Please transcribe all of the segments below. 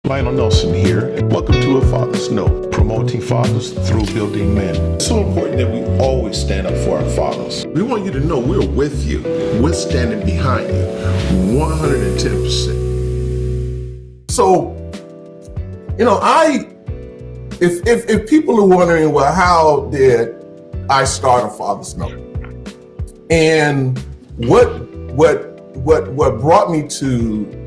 Lionel Nelson here, and welcome to A Father's Note, promoting fathers through building men. It's so important that we always stand up for our fathers. We want you to know we're with you. We're standing behind you 110%. So, if people are wondering, well, how did I start A Father's Note? And what brought me to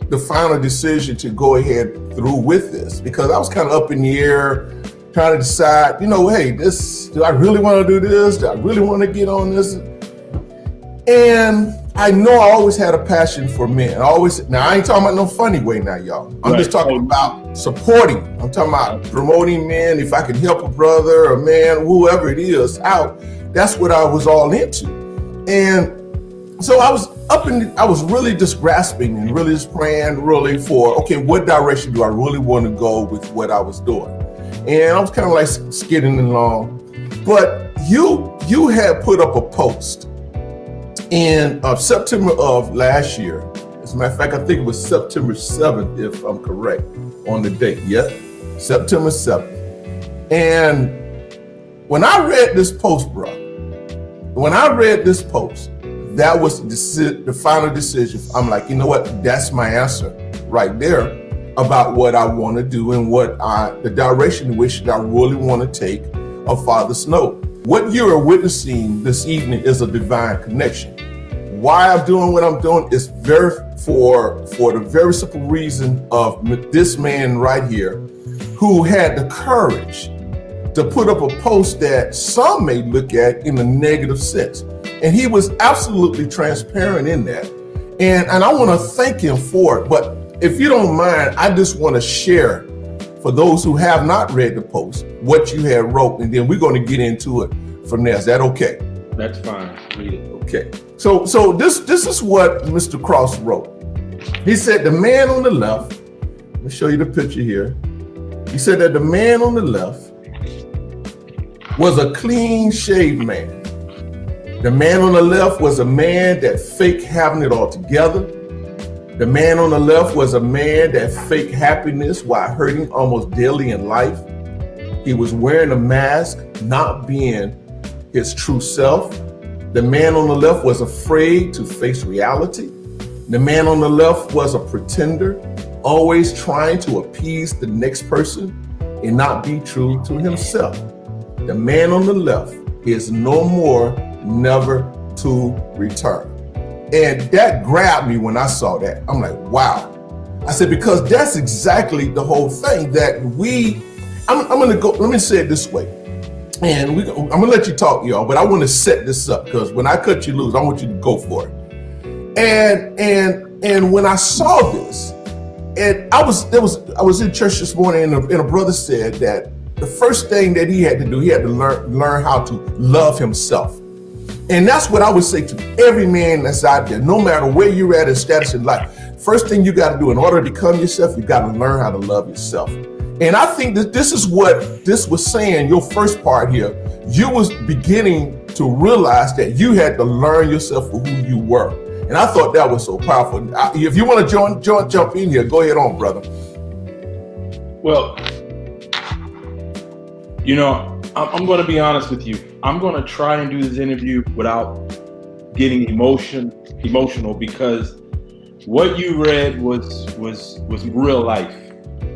the final decision to go ahead through with this, because I was kind of up in the air trying to decide, hey, do I really want to do this? Do I really want to get on this? And I know I always had a passion for men. Now I ain't talking about no funny way now, y'all. I'm just talking about supporting. I'm talking about promoting men. If I can help a brother, a man, whoever it is out, that's what I was all into. And so I was really just grasping and really just praying really for, okay, what direction do I really want to go with what I was doing? And I was kind of like skidding along. But you had put up a post in September of last year. As a matter of fact, I think it was September 7th, if I'm correct on the date. Yep, September 7th. And when I read this post, that was the final decision. I'm like, you know what? That's my answer right there about what I want to do and the direction in which I really want to take A Father's Note. What you are witnessing this evening is a divine connection. Why I'm doing what I'm doing is for the very simple reason of this man right here who had the courage to put up a post that some may look at in a negative sense. And he was absolutely transparent in that. And I want to thank him for it. But if you don't mind, I just want to share for those who have not read the post, what you had wrote, and then we're going to get into it from there. Is that okay? That's fine. Read it. Okay. So this is what Mr. Cross wrote. He said, the man on the left, let me show you the picture here. He said that the man on the left was a clean shaved man. The man on the left was a man that faked having it all together. The man on the left was a man that faked happiness while hurting almost daily in life. He was wearing a mask, not being his true self. The man on the left was afraid to face reality. The man on the left was a pretender, always trying to appease the next person and not be true to himself. The man on the left is no more, never to return. And that grabbed me when I saw that. I'm like, wow. I said, because that's exactly the whole thing that I'm gonna go, let me say it this way. And I'm gonna let you talk, y'all, but I want to set this up because when I cut you loose, I want you to go for it. And when I saw this, and I was in church this morning and a brother said that the first thing that he had to do, he had to learn how to love himself. And that's what I would say to every man that's out there, no matter where you're at in status in life. First thing you got to do in order to become yourself, you got to learn how to love yourself. And I think that this is what this was saying, your first part here. You was beginning to realize that you had to learn yourself for who you were. And I thought that was so powerful. If you want to jump in here, go ahead on, brother. Well, I'm going to be honest with you. I'm going to try and do this interview without getting emotional because what you read was real life.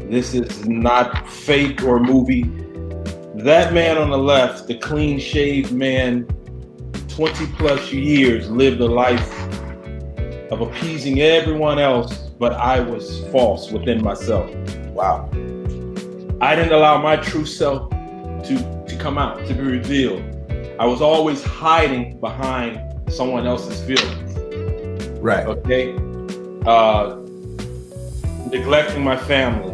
This is not fake or movie. That man on the left, the clean shaved man, 20 plus years, lived a life of appeasing everyone else, but I was false within myself. Wow. I didn't allow my true self to come out, to be revealed. I was always hiding behind someone else's feelings. Right. Okay. Neglecting my family.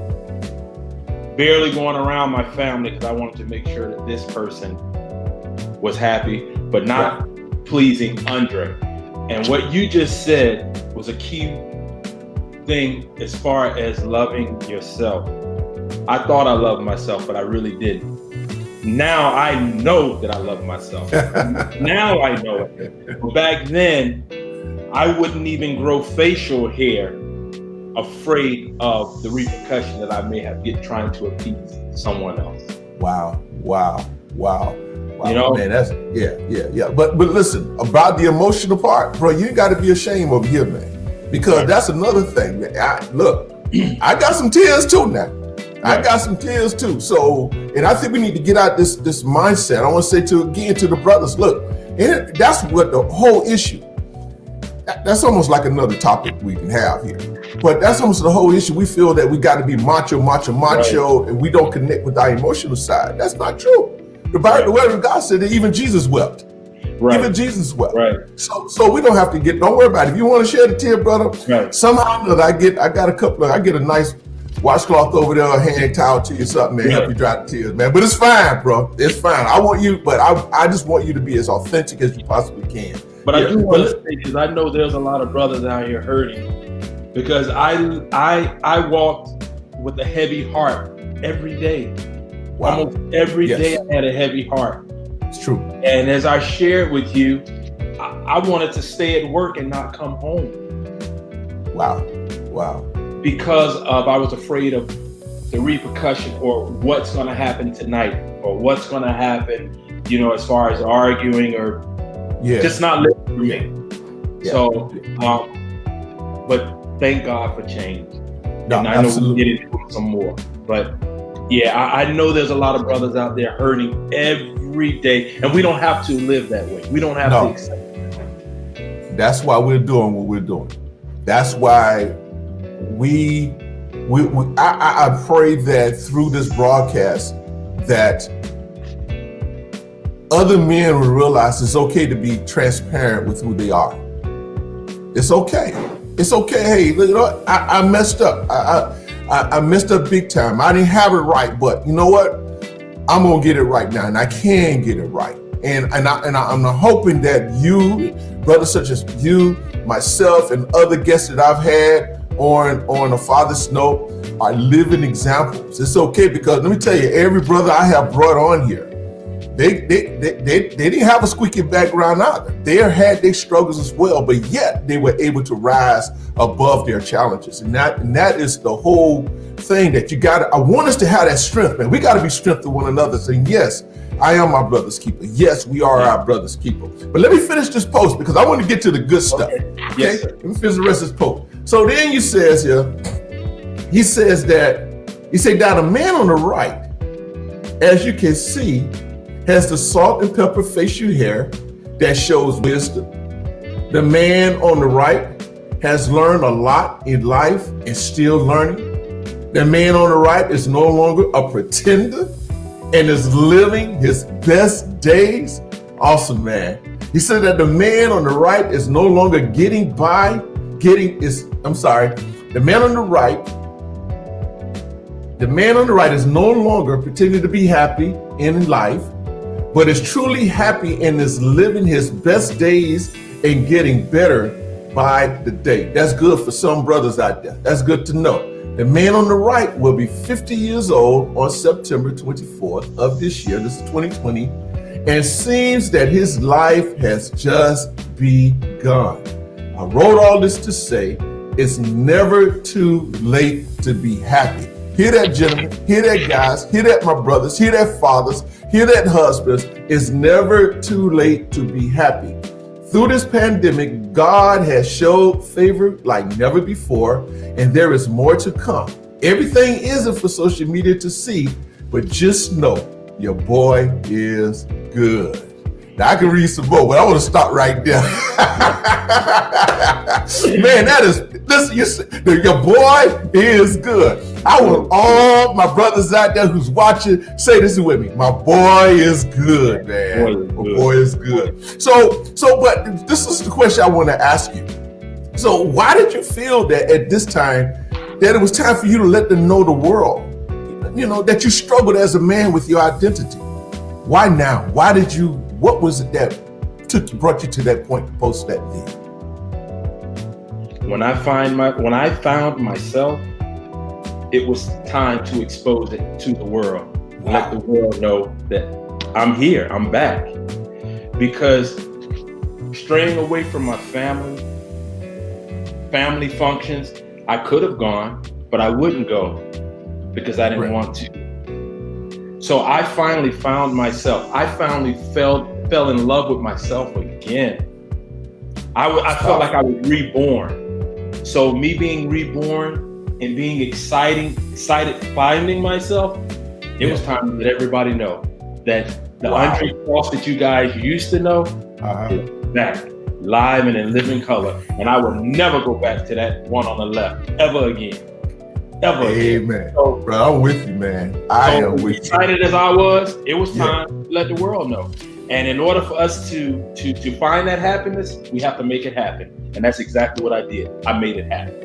Barely going around my family because I wanted to make sure that this person was happy, but not pleasing Andre. And what you just said was a key thing as far as loving yourself. I thought I loved myself, but I really didn't. Now I know that I love myself. Now I know it. But back then, I wouldn't even grow facial hair afraid of the repercussion that I may have get trying to appease someone else. Wow. You know, man, that's yeah. But listen, about the emotional part, bro, you got to be ashamed over here, man, because that's another thing. Man. I got some tears too now. I got some tears too. So, and I think we need to get out this mindset. I want to say to the brothers, look, and that's what the whole issue. That's almost like another topic we can have here. But that's almost the whole issue. We feel that we got to be macho, right, and we don't connect with our emotional side. That's not true. The Bible, the Word of God said that even Jesus wept. Right. Even Jesus wept. Right. So we don't have to don't worry about it. If you want to share the tear, brother, right, somehow or another, I get a nice washcloth over there, a hand towel to you, something, man, help you dry the tears, man. But it's fine, bro. It's fine. I just want you to be as authentic as you possibly can. But I do want to say, because I know there's a lot of brothers out here hurting, because I walked with a heavy heart every day. Wow. Almost every day I had a heavy heart. It's true. And as I shared with you, I wanted to stay at work and not come home. Wow. Because I was afraid of the repercussion or what's going to happen tonight or what's going to happen, as far as arguing or just not living for me. Yeah. So, but thank God for change. No, and I know we'll get into it some more. But I know there's a lot of brothers out there hurting every day, and we don't have to live that way. We don't have to accept it. That's why we're doing what we're doing. That's why I pray that through this broadcast that other men will realize it's okay to be transparent with who they are. It's okay. It's okay. Hey, look, I messed up. I messed up big time. I didn't have it right, but you know what? I'm gonna get it right now, and I can get it right. And I'm hoping that you, brothers such as you, myself, and other guests that I've had on the Father Snow are living examples. It's okay, because let me tell you, every brother I have brought on here, they didn't have a squeaky background either. They had their struggles as well, but yet they were able to rise above their challenges. And that is the whole thing that I want us to have that strength, man. We got to be strength to one another, saying, yes, I am my brother's keeper. Yes, we are our brother's keeper. But let me finish this post, because I want to get to the good stuff. Okay? Yes, let me finish the rest of this post. So then he says now the man on the right, as you can see, has the salt and pepper facial hair that shows wisdom. The man on the right has learned a lot in life and still learning. The man on the right is no longer a pretender and is living his best days. Awesome, man. He said that the man on the right is no longer the man on the right is no longer pretending to be happy in life, but is truly happy and is living his best days and getting better by the day. That's good for some brothers out there. That's good to know. The man on the right will be 50 years old on September 24th of this year. This is 2020. And seems that his life has just begun. I wrote all this to say it's never too late to be happy. Hear that, gentlemen. Hear that, guys. Hear that, my brothers. Hear that, fathers. Hear that, husbands. It's never too late to be happy. Through this pandemic, God has showed favor like never before, and there is more to come. Everything isn't for social media to see, but just know your boy is good. Now I can read some more, but I want to stop right there. Man, your boy is good. I want all my brothers out there who's watching, say this with me. My boy is good, man. My boy is good. So, but this is the question I want to ask you. So why did you feel that at this time that it was time for you to let them know the world, that you struggled as a man with your identity? Why now? What was it that brought you to that point to post that video? When I found myself, it was time to expose it to the world. Wow. Let the world know that I'm here, I'm back. Because straying away from my family functions, I could have gone, but I wouldn't go because I didn't Right. want to. So I finally found myself. I finally fell in love with myself again. I felt like I was reborn. So me being reborn and being excited finding myself, it was time to let everybody know that the Andre Cross that you guys used to know is back, live and in living color. And I will never go back to that one on the left ever again. Ever again. Amen. So, Bro, I'm with you, man. I am with you. excited as I was, it was time to let the world know. And in order for us to find that happiness, we have to make it happen. And that's exactly what I did. I made it happen.